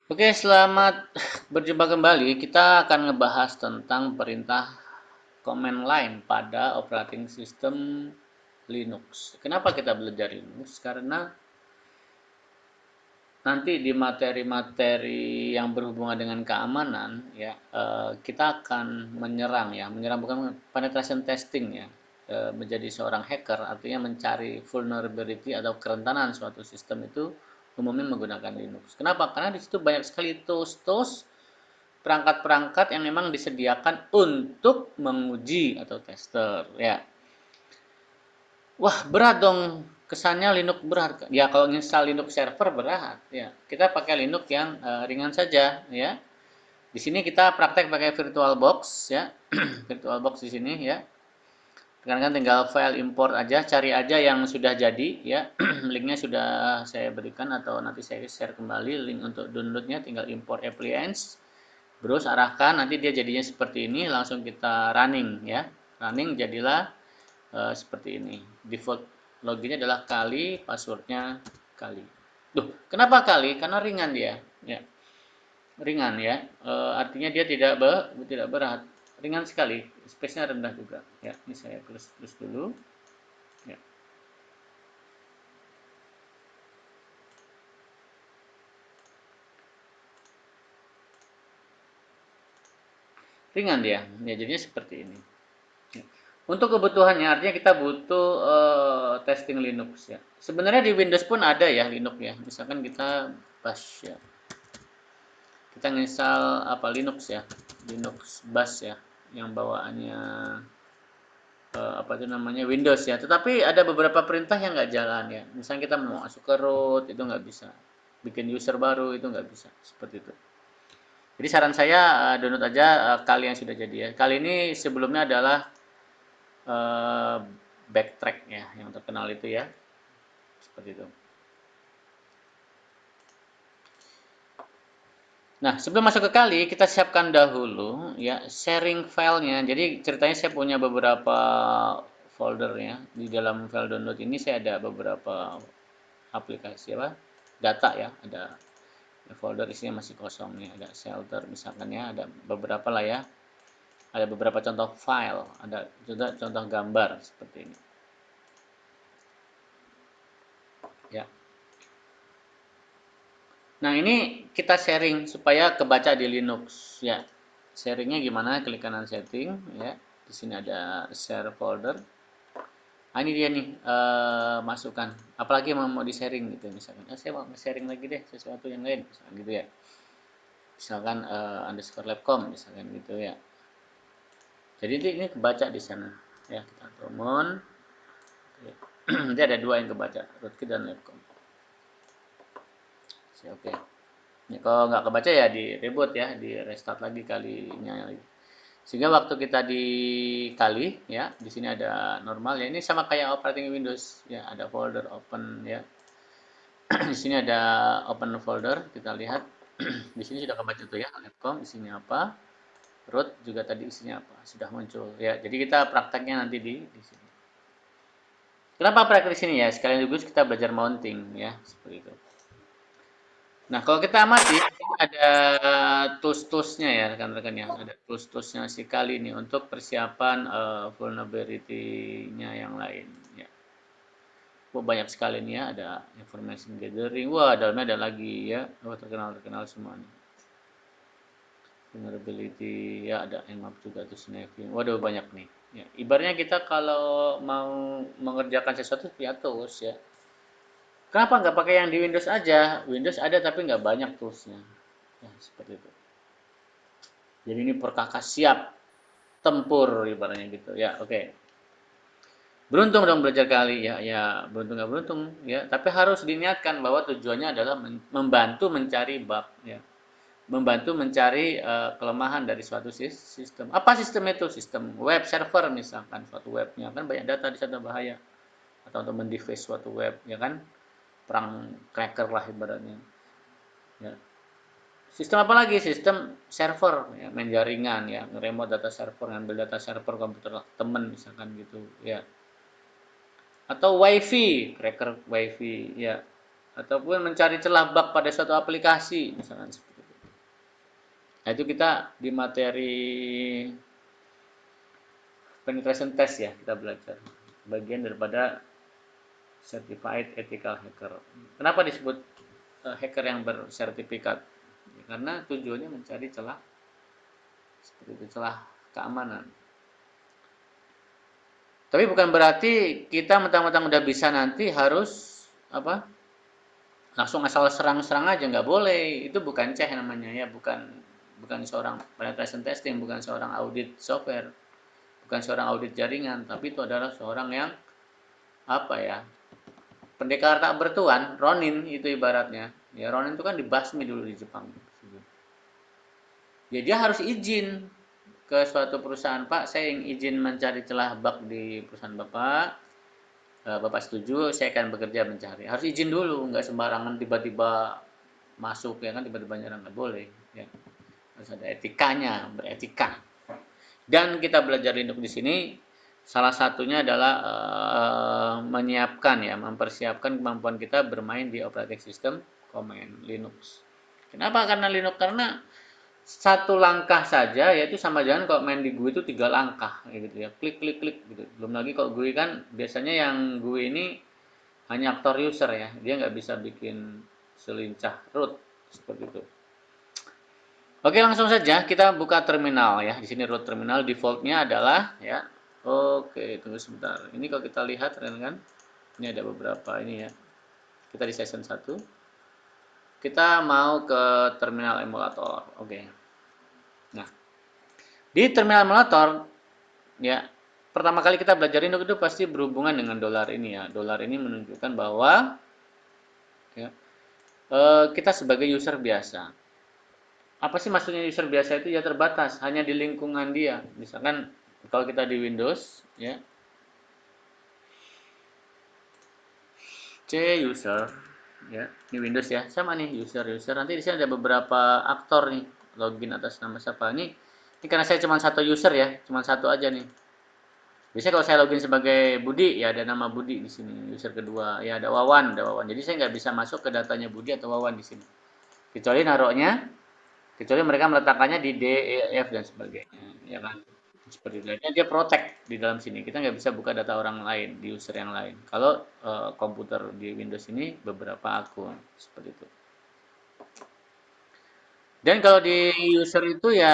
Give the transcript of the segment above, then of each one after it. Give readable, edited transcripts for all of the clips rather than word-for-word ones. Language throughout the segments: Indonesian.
Oke, selamat berjumpa kembali. Kita akan ngebahas tentang perintah command line pada operating system Linux. Kenapa kita belajar Linux? Karena nanti di materi-materi yang berhubungan dengan keamanan ya, kita akan menyerang ya, menyerang bukan penetration testing ya, menjadi seorang hacker artinya mencari vulnerability atau kerentanan suatu sistem itu umumnya menggunakan Linux. Kenapa? Karena di situ banyak sekali tools-tools perangkat-perangkat yang memang disediakan untuk menguji atau tester ya. Wah, berat dong, kesannya Linux berat. Ya kalau install Linux server berat ya. Kita pakai Linux yang ringan saja ya. Di sini kita praktek pakai VirtualBox ya. VirtualBox di sini ya. Rekan-rekan tinggal file import aja, cari aja yang sudah jadi ya. Linknya sudah saya berikan atau nanti saya share kembali link untuk downloadnya, tinggal import appliance. Terus arahkan, nanti dia jadinya seperti ini, langsung kita running ya. Running jadilah seperti ini. Default loginnya adalah kali, passwordnya kali. Duh, kenapa kali? Karena ringan dia. Ya, ringan ya. Artinya dia tidak berat. Ringan sekali. Space-nya rendah juga. Ya, ini saya tulis dulu. Ya, ringan dia. Ya, jadinya seperti ini. Ya. Untuk kebutuhannya, artinya kita butuh testing Linux ya. Sebenarnya di Windows pun ada ya Linux ya. Misalkan kita bash ya. Kita nginstal apa Linux ya. Linux bash ya, yang bawaannya apa itu namanya Windows ya. Tetapi ada beberapa perintah yang nggak jalan ya. Misalnya kita mau masuk ke root itu nggak bisa. Bikin user baru itu nggak bisa. Seperti itu. Jadi saran saya download aja kali yang sudah jadi ya. Kali ini sebelumnya adalah eh, backtrack ya, yang terkenal itu ya, seperti itu. Nah, sebelum masuk ke kali, kita siapkan dahulu ya sharing filenya. Jadi ceritanya saya punya beberapa folder ya. Di dalam file download ini saya ada beberapa aplikasi apa? Data ya, ada folder isinya masih kosong nih, ada shelter misalkan ya, ada beberapa lah ya. Ada beberapa contoh file, ada juga contoh gambar seperti ini. Ya. Nah, ini kita sharing supaya kebaca di Linux ya. Sharingnya gimana? Klik kanan setting ya. Di sini ada share folder. Ah, ini dia nih masukan. Apalagi mau di sharing gitu misalkan. Saya mau sharing lagi deh sesuatu yang lain misalkan gitu ya. Misalkan underscore labcom misalkan gitu ya. Jadi ini kebaca di sana ya. Kita common. Nanti ada dua yang kebaca, rootkit dan labcom. Oke. Ya, kalau nggak kebaca ya di reboot ya, di restart lagi kalinya. Sehingga waktu kita dikali ya, di sini ada normal ya. Ini sama kayak operating Windows ya, ada folder open ya. Di sini ada open folder, kita lihat. Di sini sudah kebaca tuh ya, netcom isinya apa, root juga tadi isinya apa, sudah muncul ya. Jadi kita prakteknya nanti di sini. Kenapa praktek di sini ya? Sekalian juga kita belajar mounting ya, seperti itu. Nah, kalau kita amati ada tools-toolsnya ya rekan-rekan ya, ada tools-toolsnya si kali ini untuk persiapan vulnerability-nya yang lain ya. Wah, banyak sekali nih ya, ada information gathering. Wah, dalamnya ada lagi ya. Wah, terkenal-terkenal semua nih. Vulnerability ya, ada nmap juga tuh snapping. Waduh, banyak nih. Ya, ibaratnya kita kalau mau mengerjakan sesuatu via tools ya. Kenapa nggak pakai yang di Windows aja? Windows ada tapi nggak banyak toolsnya. Ya, seperti itu. Jadi ini perkakas siap tempur ibaratnya gitu ya. Oke. Beruntung dong belajar kali ya, ya beruntung nggak beruntung ya. Tapi harus diniatkan bahwa tujuannya adalah membantu mencari bug ya, membantu mencari kelemahan dari suatu sistem. Apa sistem itu? Sistem web server misalkan suatu webnya kan banyak data di sana bahaya, atau untuk mendeface suatu web ya kan, perang cracker lah ibaratnya. Ya. Sistem apa lagi? Sistem server, ya, main jaringan ya, nge-remote data server, ngambil data server komputer temen misalkan gitu ya. Atau wifi, cracker wifi ya. Ataupun mencari celah bug pada suatu aplikasi misalkan. Nah, itu kita di materi penetration test ya, kita belajar bagian daripada certified ethical hacker. Kenapa disebut hacker yang bersertifikat? Ya, karena tujuannya mencari celah seperti itu, celah keamanan. Tapi bukan berarti kita mentang-mentang udah bisa nanti harus apa? Langsung asal serang-serang aja, nggak boleh. Itu bukan ceh namanya ya, bukan bukan seorang penetration testing, bukan seorang audit software, bukan seorang audit jaringan, tapi itu adalah seorang yang apa ya? Pendekar tak bertuan, Ronin itu ibaratnya. Ya Ronin itu kan dibasmi dulu di Jepang. Ya dia harus izin ke suatu perusahaan, Pak, saya ingin izin mencari celah bug di perusahaan Bapak. Bapak setuju, saya akan bekerja mencari. Harus izin dulu, nggak sembarangan tiba-tiba masuk ya kan, tiba-tiba nyerang, nggak boleh. Ya. Harus ada etikanya, beretika. Dan kita belajar Linux di sini salah satunya adalah menyiapkan ya, mempersiapkan kemampuan kita bermain di operating system command Linux. Kenapa? Karena Linux karena satu langkah saja yaitu sama jalan kalau main di GUI itu 3 langkah gitu ya, klik klik klik gitu. Belum lagi kalau GUI kan biasanya yang GUI ini hanya aktor user ya, dia nggak bisa bikin selincah root seperti itu. Oke, langsung saja kita buka terminal ya. Di sini root terminal defaultnya adalah ya. Oke, tunggu sebentar. Ini kalau kita lihat kan, ini ada beberapa ini ya. Kita di session 1. Kita mau ke terminal emulator. Oke. Nah, di terminal emulator ya, pertama kali kita belajar Linux itu pasti berhubungan dengan dolar ini ya. Dolar ini menunjukkan bahwa ya, kita sebagai user biasa. Apa sih maksudnya user biasa itu? Ya terbatas, hanya di lingkungan dia. Misalkan kalau kita di Windows ya, C user ya, ini Windows ya, sama nih user. Nanti di sini ada beberapa aktor nih, login atas nama siapa nih. Ini karena saya cuma satu user ya, cuma satu aja nih. Biasanya kalau saya login sebagai Budi ya ada nama Budi di sini. User kedua ya ada Wawan. Jadi saya nggak bisa masuk ke datanya Budi atau Wawan di sini. Kecuali mereka meletakkannya di D, E, F dan sebagainya, ya kan? Seperti itu. Dia protect di dalam sini. Kita nggak bisa buka data orang lain di user yang lain. Kalau komputer di Windows ini beberapa akun seperti itu. Dan kalau di user itu ya,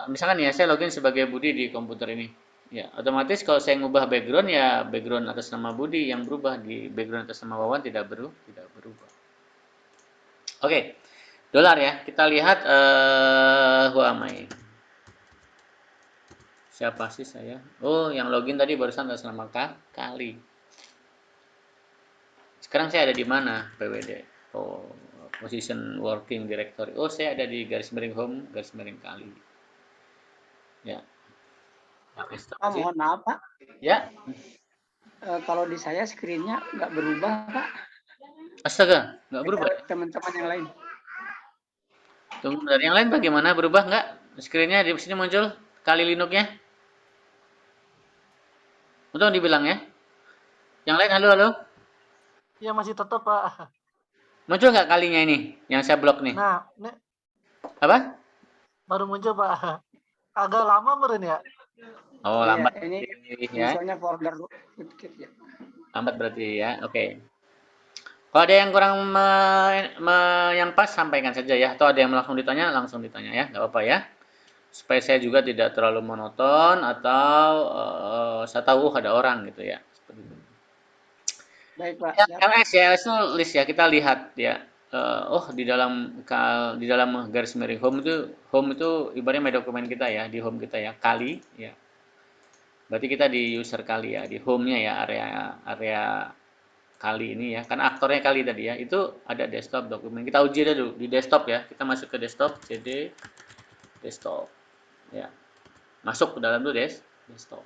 misalkan ya saya login sebagai Budi di komputer ini. Ya, otomatis kalau saya ngubah background ya background atas nama Budi yang berubah, di background atas nama Wawan tidak berubah. Oke, dolar ya. Kita lihat Huamai. Siapa sih saya? Oh, yang login tadi barusan atas nama Kali. Sekarang saya ada di mana? PWD. Oh, position working directory. Oh, saya ada di garis miring home, garis miring Kali. Ya. Pak, mohon maaf Pak. Ya. Kalau di saya screen-nya nggak berubah Pak. Astaga, nggak berubah. Teman-teman yang lain. Tunggu bentar. Yang lain bagaimana? Berubah nggak? Screen-nya di sini muncul Kali Linux-nya. Untung dibilang ya. Yang lain halo halo. Iya masih tetap Pak. Muncul nggak kalinya ini? Yang saya blok nih. Nah, ini Apa? baru muncul Pak. Agak lama meren ya. Oh, Iya, lambat ini ya. misalnya folder ya. Lambat berarti ya. Oke. Kalau ada yang kurang yang pas sampaikan saja ya. Atau ada yang langsung ditanya ya. Nggak apa-apa ya. Supaya saya juga tidak terlalu monoton atau saya tahu ada orang gitu ya. Seperti itu. Baik Pak. Ya, Ya. LS ya, LS itu list ya. Kita lihat ya. Oh di dalam garis miring home itu ibaratnya my dokumen kita ya, di home kita ya, kali ya. Berarti kita di user kali ya, di home-nya ya, area area kali ini ya. Kan aktornya kali tadi ya. Itu ada desktop dokumen. Kita uji dulu di desktop ya. Kita masuk ke desktop, cd desktop ya. Masuk ke dalam tuh desktop.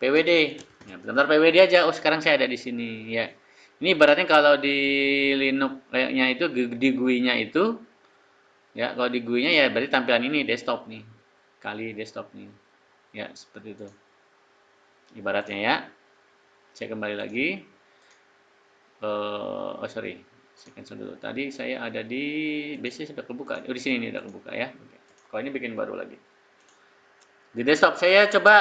PWD. Ya, bentar PWD aja. Oh, sekarang saya ada di sini ya. Ini ibaratnya kalau di Linux-nya itu di GUI-nya itu ya, kalau di GUI-nya ya berarti tampilan ini desktop nih. Kali desktop nih. Ya, seperti itu. Ibaratnya ya. Saya kembali lagi. Oh sorry. Saya cancel dulu. Tadi saya ada di base sudah kebuka. Oh di sini nih sudah kebuka ya. Oke. Kalau ini bikin baru lagi. Di desktop saya coba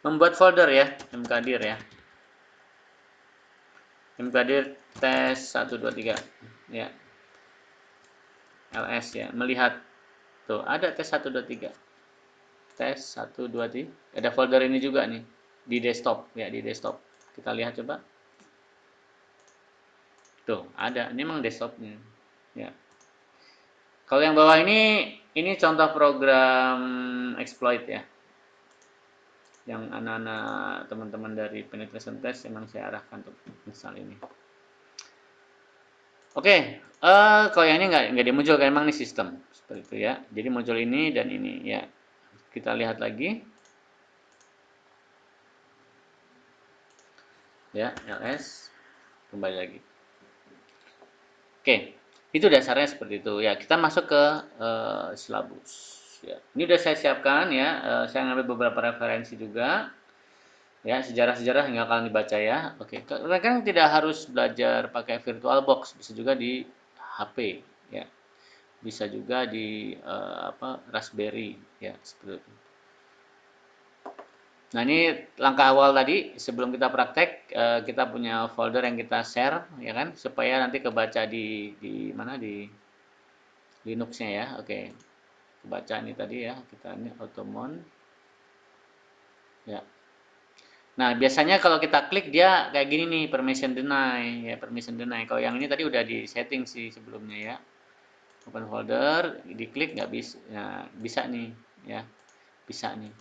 membuat folder ya, mkdir ya. Mkdir tes 123 ya. LS ya, melihat tuh ada tes 123. Tes 123. Ada folder ini juga nih di desktop ya, di desktop. Kita lihat coba. Tuh, ada. Ini memang desktopnya. Ya. Kalau yang bawah ini contoh program exploit ya. Yang anak-anak teman-teman dari penetration test memang saya arahkan untuk install ini. Oke, kalau yang ini nggak dimunculkan, memang ini sistem seperti itu ya. Jadi muncul ini dan ini ya. Kita lihat lagi. Ya, ls kembali lagi. Oke, itu dasarnya seperti itu ya. Kita masuk ke silabus. Ya. Ini udah saya siapkan ya. Saya ngambil beberapa referensi juga. Ya, sejarah-sejarah yang akan dibaca ya. Oke, kan tidak harus belajar pakai VirtualBox, bisa juga di HP ya. Bisa juga di Raspberry ya, seperti itu. Nah, ini langkah awal tadi sebelum kita praktek, kita punya folder yang kita share ya kan, supaya nanti kebaca di mana di Linux-nya ya. Oke. Kebaca ini tadi ya, kita ini automon. Ya. Nah, biasanya kalau kita klik dia kayak gini nih, permission deny ya, permission deny. Kalau yang ini tadi udah di setting sih sebelumnya ya. Open folder, diklik nggak bisa. Nah, bisa nih ya. Bisa nih.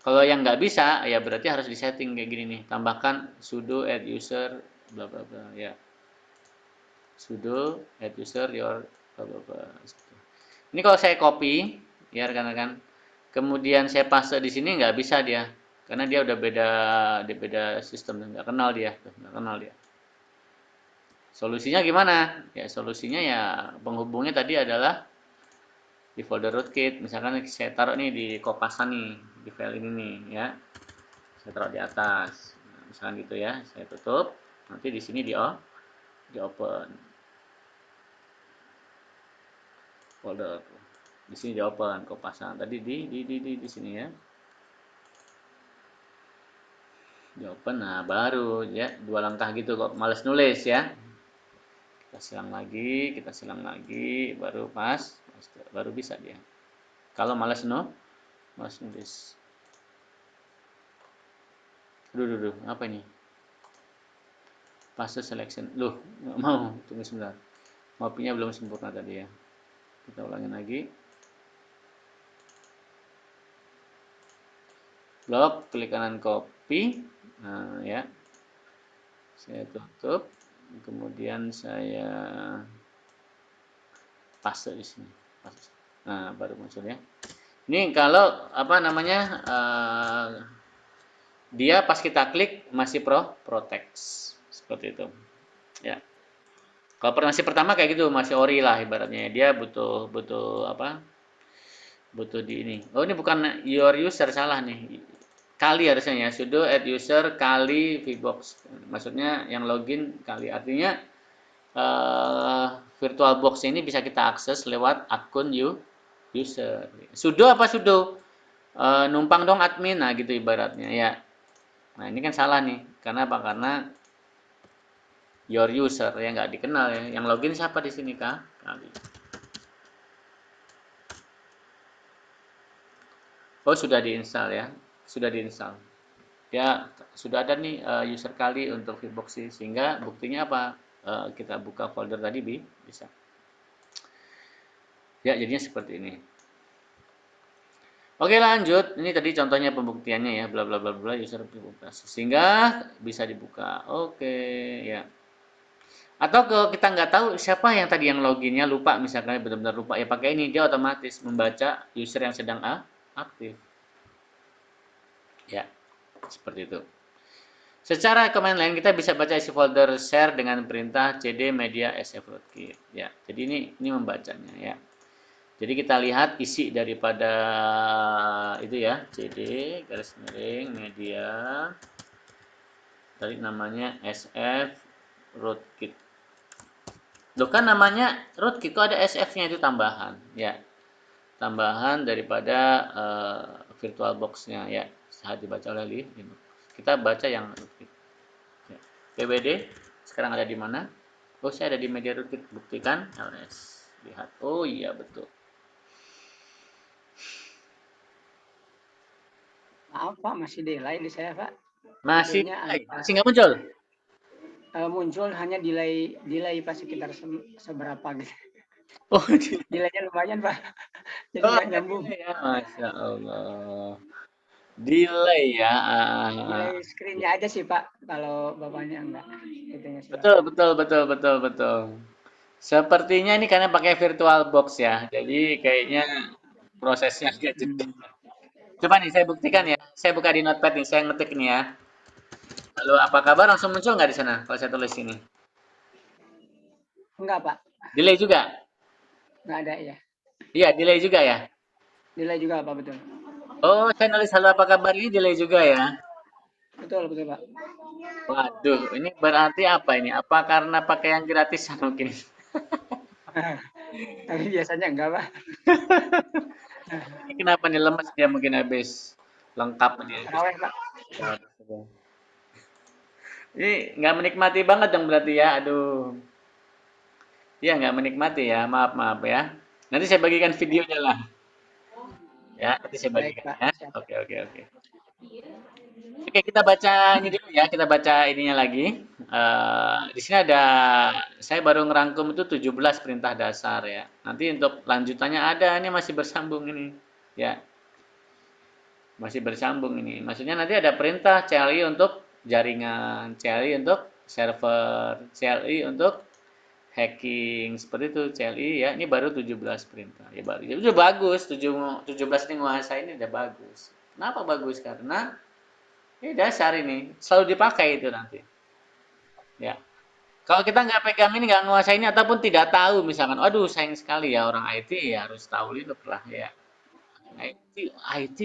Kalau yang nggak bisa, ya berarti harus disetting kayak gini nih. Tambahkan sudo add user bla bla bla ya. Sudo add user your bla bla bla. Ini kalau saya copy ya rekan-rekan, kemudian saya paste di sini nggak bisa dia, karena dia udah beda sistem, nggak kenal dia, nggak kenal dia. Solusinya gimana? Ya solusinya ya penghubungnya tadi adalah di folder rootkit. Misalkan saya taruh nih di kopasan nih, di file ini nih ya. Saya taruh di atas. Nah, misalkan gitu ya, saya tutup. Nanti di sini di open folder. Di sini di open kopasan. Tadi di sini ya. Di open, nah baru ya 2 langkah gitu kok, males nulis ya. Kita silang lagi, baru baru bisa dia. Kalau males nulis. Duh, apa ini? Paste selection. Loh, nggak mau. Tunggu sebentar. Mapinya belum sempurna tadi ya. Kita ulangin lagi. Blok, klik kanan copy. Nah, ya. Saya tutup. Kemudian saya paste di sini. Nah, baru muncul ya. Ini kalau apa namanya dia pas kita klik masih protect seperti itu ya. Kalau masih pertama kayak gitu masih ori lah ibaratnya, dia butuh di ini. Oh, ini bukan your user, salah nih, kali harusnya ya, sudo add user kali VBox, maksudnya yang login kali, artinya VirtualBox ini bisa kita akses lewat akun user. Sudo apa sudo? Numpang dong admin, nah gitu ibaratnya ya. Nah ini kan salah nih, karena apa? Karena your user ya nggak dikenal ya. Yang login siapa di sini kah? Kali. Oh sudah diinstal ya, sudah diinstal. Ya sudah ada nih user kali untuk VBox sehingga buktinya apa? Kita buka folder tadi bisa. Ya jadinya seperti ini. Oke lanjut, ini tadi contohnya pembuktiannya ya, bla bla bla bla user dibuka sehingga bisa dibuka. Oke ya. Atau kalau kita nggak tahu siapa yang tadi yang loginnya lupa, misalkan benar-benar lupa ya, pakai ini dia otomatis membaca user yang sedang aktif. Ya, seperti itu. Secara command line kita bisa baca isi folder share dengan perintah cd media sf-rootkit. Ya, jadi ini membacanya ya. Jadi kita lihat isi daripada itu ya, cd garis miring media tadi namanya sf rootkit. Loh kan namanya rootkit, kok ada SF-nya itu tambahan, ya. Tambahan daripada VirtualBox-nya, ya. Saat dibaca oleh Linux. Kita baca yang rootkit. Ya. PWD sekarang ada di mana? Oh, saya ada di media rootkit. Buktikan ls. Lihat. Oh iya betul. Maaf Pak, masih delay di saya Pak. Masih Videonya masih nggak muncul? muncul hanya delay Pak sekitar seberapa gitu. Oh, Delaynya lumayan Pak, jadi oh nggak ada nyambung. delay ya. Masya Allah. Delay ya. Delay screen-nya aja sih Pak, kalau bapaknya enggak. Itunya sih Pak. Betul, betul, betul, betul, betul. Sepertinya ini karena pakai VirtualBox ya. Jadi kayaknya prosesnya agak jeda. Hmm. Coba nih saya buktikan ya. Saya buka di Notepad nih, saya ngetik nih ya. Lalu apa kabar langsung muncul nggak di sana kalau saya tulis ini? Enggak Pak, Delay juga? nggak ada ya. Iya, delay juga ya. Delay juga Pak, betul. Oh, saya nulis halo apa kabar ini delay juga ya. Betul, betul Pak. Waduh, ini berarti apa ini? Apa karena pakai yang gratisan mungkin? Tapi biasanya enggak Pak. Ini kenapa nih lemes dia mungkin habis lengkap dia. Terawih Pak. Waduh. Ini nggak menikmati banget dong berarti ya. Aduh. Iya nggak menikmati ya. Maaf maaf ya. Nanti saya bagikan videonya lah. Ya, nanti saya Baik bagikan Pak, ya. siap. Oke oke oke. Oke, kita baca ini dulu ya. Kita baca ininya lagi. Di sini ada saya baru ngerangkum itu 17 perintah dasar ya. Nanti untuk lanjutannya ada. Ini masih bersambung ini. Ya, masih bersambung ini. Maksudnya nanti ada perintah CLI untuk jaringan, CLI untuk server, CLI untuk hacking seperti itu CLI ya. Ini baru 17 perintah. Ya baru. Ya udah bagus. 17 ini nguasain ini udah bagus. Kenapa bagus? Karena ini dasar ini selalu dipakai itu nanti. Ya. Kalau kita nggak pegang ini, nggak nguasain ini ataupun tidak tahu misalkan, aduh sayang sekali ya orang IT ya harus tahu Linux lah ya. IT, IT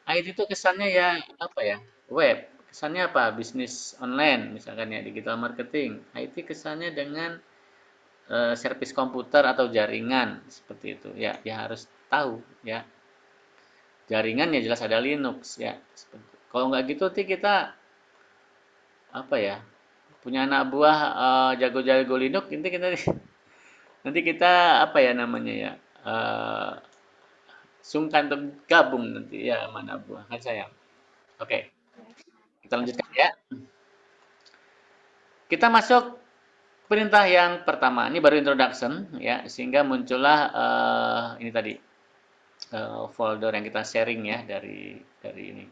IT itu kesannya ya apa ya? Web. Kesannya apa? Bisnis online misalkan ya digital marketing. IT kesannya dengan servis komputer atau jaringan seperti itu. Ya, ya harus tahu ya. Jaringan ya jelas ada Linux ya. Seperti itu. Kalau nggak gitu nanti kita apa ya? Punya anak buah jago-jago Linux nanti kita nanti kita apa ya namanya ya? eh, sungkan untuk gabung nanti ya mana buah kan sayang. Oke, kita lanjutkan ya. Kita masuk perintah yang pertama. Ini baru introduction ya, sehingga muncullah ini tadi folder yang kita sharing ya dari ini.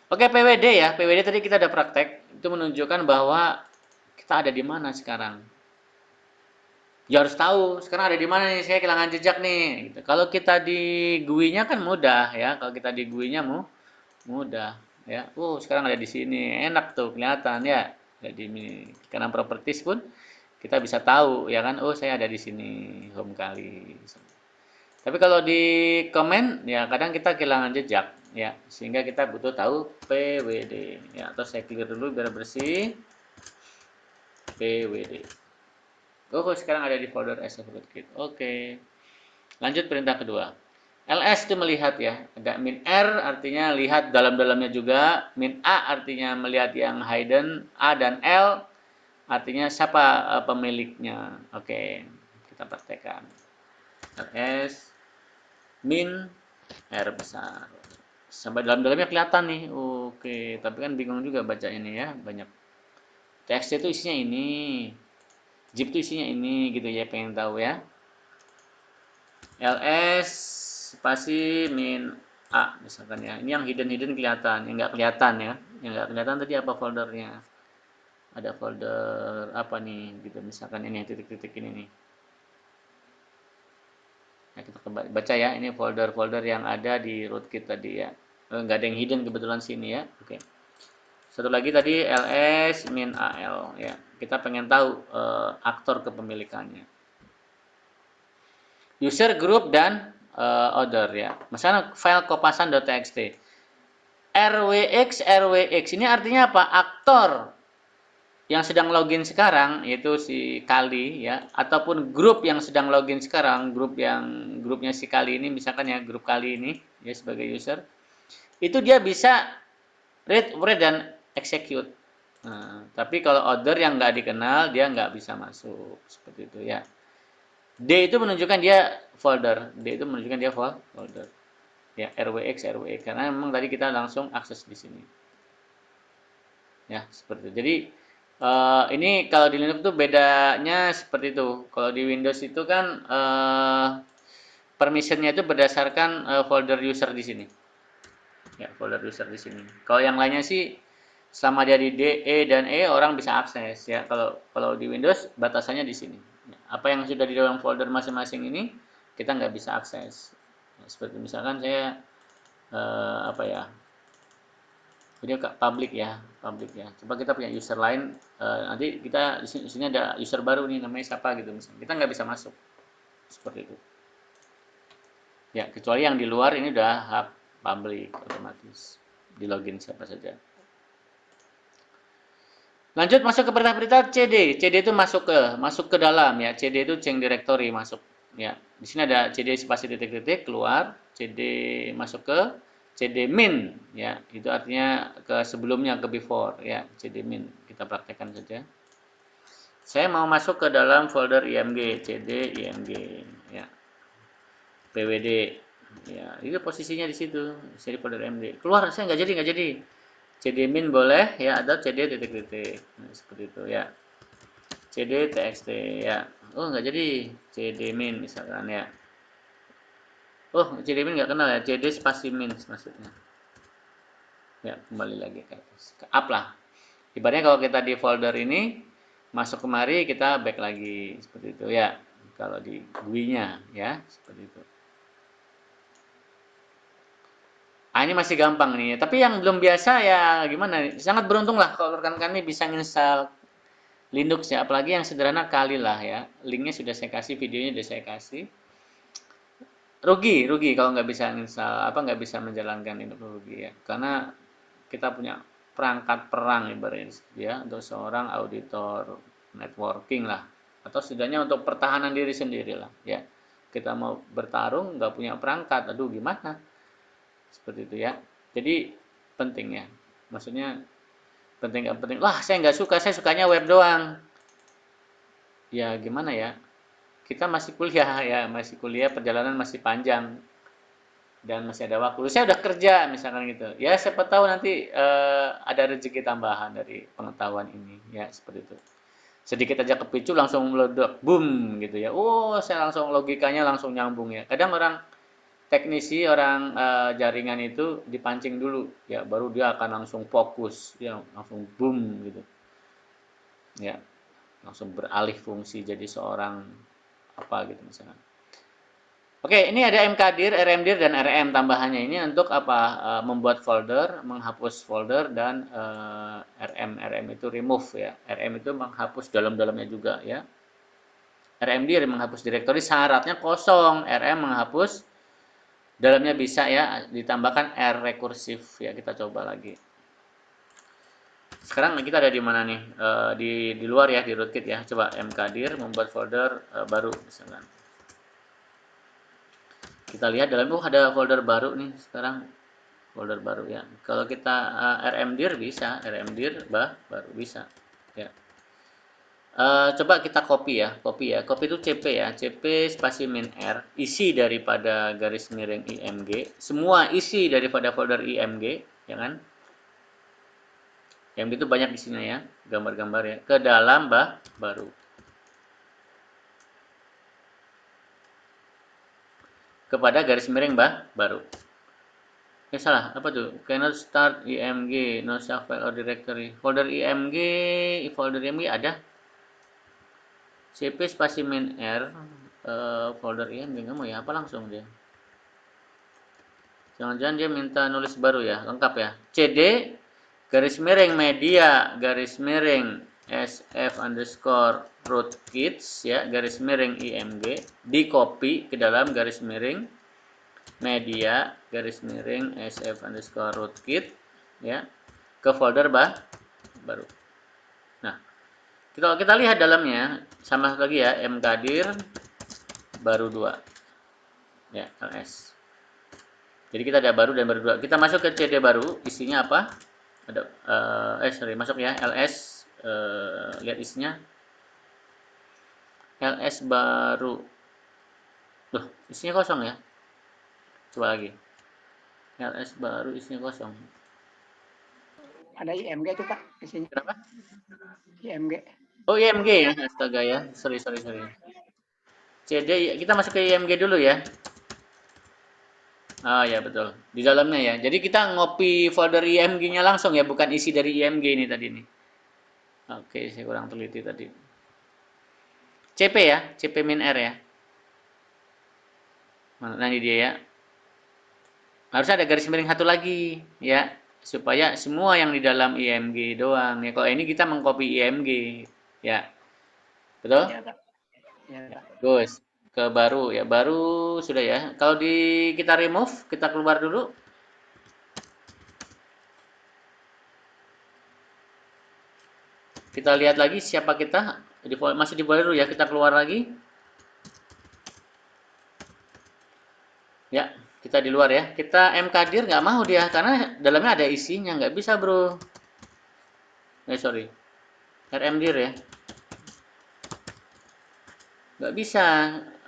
Oke, PWD ya. PWD tadi kita ada praktek. Itu menunjukkan bahwa kita ada di mana sekarang. Ya harus tahu sekarang ada di mana nih. Saya kehilangan jejak nih. Gitu. Kalau kita di GUI-nya kan mudah ya. Kalau kita di GUI-nya mudah ya. Sekarang ada di sini. Enak tuh kelihatan ya. Jadi karena properties pun kita bisa tahu ya kan. Oh, saya ada di sini home kali. Tapi kalau di komen ya kadang kita kehilangan jejak ya. Sehingga kita butuh tahu PWD ya. Atau saya clear dulu biar bersih. PWD. Sekarang ada di folder as_rootkit. Oke. Lanjut perintah kedua. LS itu melihat ya. Ada min R artinya lihat dalam-dalamnya juga. Min A artinya melihat yang hidden. A dan L artinya siapa pemiliknya. Oke. Kita praktekkan. LS min R besar. Sampai dalam-dalamnya kelihatan nih. Oke. Tapi kan bingung juga baca ini ya. Banyak. TXT itu isinya ini. Zip itu isinya ini gitu ya. Pengen tahu ya. ls spasi min a misalkan ya. Ini yang hidden kelihatan, yang nggak kelihatan ya. Yang nggak kelihatan tadi apa foldernya. Ada folder apa nih gitu misalkan ini titik-titik ini nih. Nah, kita baca ya, ini folder-folder yang ada di rootkit tadi ya. Nggak ada yang hidden kebetulan sini ya. Oke. Satu lagi tadi ls min al ya. Kita pengen tahu aktor kepemilikannya. User group dan order ya. Misalnya file kopasan.txt. RWX ini artinya apa? Aktor. yang sedang login sekarang, yaitu si Kali ya, ataupun grup yang sedang login sekarang, grupnya si Kali ini, misalkan ya grup Kali ini ya sebagai user, itu dia bisa read, write, dan execute. Nah, tapi kalau order yang nggak dikenal dia nggak bisa masuk seperti itu ya. D itu menunjukkan dia folder, D itu menunjukkan dia folder ya, RWX karena memang tadi kita langsung akses di sini ya, seperti itu. Jadi ini kalau di Linux tuh bedanya seperti itu. Kalau di Windows itu kan permissionnya itu berdasarkan folder user di sini. Ya, folder user di sini. Kalau yang lainnya sih selama dia di D, E dan E orang bisa akses ya. Kalau di Windows batasannya di sini. Apa yang sudah di dalam folder masing-masing ini kita nggak bisa akses. Seperti misalkan saya apa ya? Ini public ya. Coba kita punya user lain, nanti kita di sini ada user baru nih namanya siapa gitu misalnya. Kita nggak bisa masuk. Seperti itu. Ya, kecuali yang di luar ini udah hak public otomatis. Di login siapa saja. Lanjut masuk ke perintah-perintah CD. CD itu masuk ke dalam ya. CD itu change directory masuk ya. Di sini ada CD spasi titik-titik keluar, CD masuk ke CD min ya. Itu artinya ke sebelumnya, ke before ya. CD min kita praktekkan saja. Saya mau masuk ke dalam folder IMG, CD IMG ya. PWD ya. Itu posisinya di situ, CD folder IMG. Keluar saya nggak jadi. CD min boleh ya, atau CD titik-titik. Nah, seperti itu ya. CD txt ya. Oh nggak jadi CD min misalkan ya. Oh CD min nggak kenal ya. CD spasi min maksudnya. Ya kembali lagi ke atas. Ke up lah. Ibaratnya kalau kita di folder ini masuk kemari kita back lagi seperti itu ya. Kalau di GUI-nya ya seperti itu. Ah, ini masih gampang nih. Tapi yang belum biasa ya gimana? Sangat beruntung lah kalau rekan kami bisa install Linux ya, apalagi yang sederhana Kali lah ya. Linknya sudah saya kasih, videonya sudah saya kasih. Rugi kalau nggak bisa install, nggak bisa menjalankan Linux, rugi ya. Karena kita punya perangkat perang ibaratnya ya, untuk seorang auditor networking lah, atau setidaknya untuk pertahanan diri sendiri lah ya. Kita mau bertarung nggak punya perangkat, aduh gimana? Seperti itu ya. Jadi penting ya. Maksudnya penting nggak penting. Wah saya nggak suka, saya sukanya web doang. Ya gimana ya? Kita masih kuliah ya, perjalanan masih panjang dan masih ada waktu. Saya udah kerja misalkan gitu. Ya siapa tahu nanti ada rezeki tambahan dari pengetahuan ini ya, seperti itu. Sedikit aja kepicu langsung meledak, boom gitu ya. Oh, saya langsung logikanya langsung nyambung ya. Kadang orang teknisi, orang jaringan itu dipancing dulu ya, baru dia akan langsung fokus, ya langsung boom gitu. Ya, langsung beralih fungsi jadi seorang apa gitu misalnya. Oke, ini ada mkdir, rmdir, dan rm tambahannya ini untuk apa? Membuat folder, menghapus folder, dan rm itu remove ya. Rm itu menghapus dalam-dalamnya juga ya. Rmdir menghapus direktori, syaratnya kosong. Rm menghapus dalamnya bisa ya, ditambahkan r rekursif ya. Kita coba lagi. Sekarang kita ada di mana nih? Di luar ya, di rootkit ya. Coba mkdir membuat folder baru misalkan. Kita lihat dalam ada folder baru nih sekarang, folder baru ya. Kalau kita rmdir bisa, rmdir baru bisa ya. Coba kita copy copy itu cp ya, cp spasi min r, isi daripada garis miring img, semua isi daripada folder img ya kan. Yang itu banyak di sini ya, gambar-gambar ya, ke dalam baru. Kepada garis miring baru. Salah, apa tuh? Cannot start img, no save file or directory. Folder img ada. cp spasi min r, folder img nggak mau ya, apa langsung dia? Jangan-jangan dia minta nulis baru ya, lengkap ya. cd garis miring media garis miring sf underscore rootkits ya, garis miring img, di copy ke dalam garis miring media garis miring sf underscore rootkit ya, ke folder baru. Nah, Kita lihat dalamnya, sama lagi ya, mkadir baru 2 ya, ls. Jadi kita ada baru dan baru 2. Kita masuk ke cd baru, isinya apa? Ada sorry, masuk ya, ls, lihat isinya. ls baru, loh, isinya kosong ya. Coba lagi, ls baru isinya kosong. Ada IMG tuh Pak di sini. Kenapa? IMG. Oh, IMG ya, astaga ya, sorry. CD, kita masuk ke IMG dulu ya. Ah ya betul, di dalamnya ya. Jadi kita ngopi folder IMG-nya langsung ya, bukan isi dari IMG ini tadi nih. Oke, saya kurang teliti tadi. CP ya, CP min R ya. Nah ini dia ya. Harus ada garis miring satu lagi ya, supaya semua yang di dalam IMG doang ya. Kalau ini kita mengcopy IMG ya. Betul? Ya Pak. Ya Pak. Terus ke baru ya, baru sudah ya. Kalau kita remove, kita keluar dulu. Kita lihat lagi siapa kita. Masih di folder dulu ya, kita keluar lagi. Ya, kita di luar ya. Kita mkdir nggak mau dia karena dalamnya ada isinya, nggak bisa bro. Sorry, rmdir ya. Nggak bisa,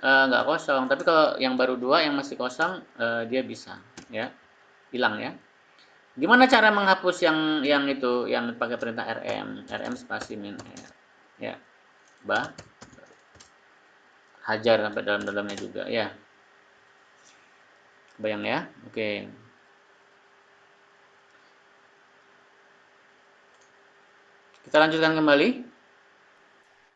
nggak kosong. Tapi kalau yang baru 2 yang masih kosong, dia bisa ya, hilang ya. Gimana cara menghapus yang itu, yang pakai perintah rm spasi min r ya, hajar sampai dalam-dalamnya juga ya. Bayang ya. Oke, kita lanjutkan kembali.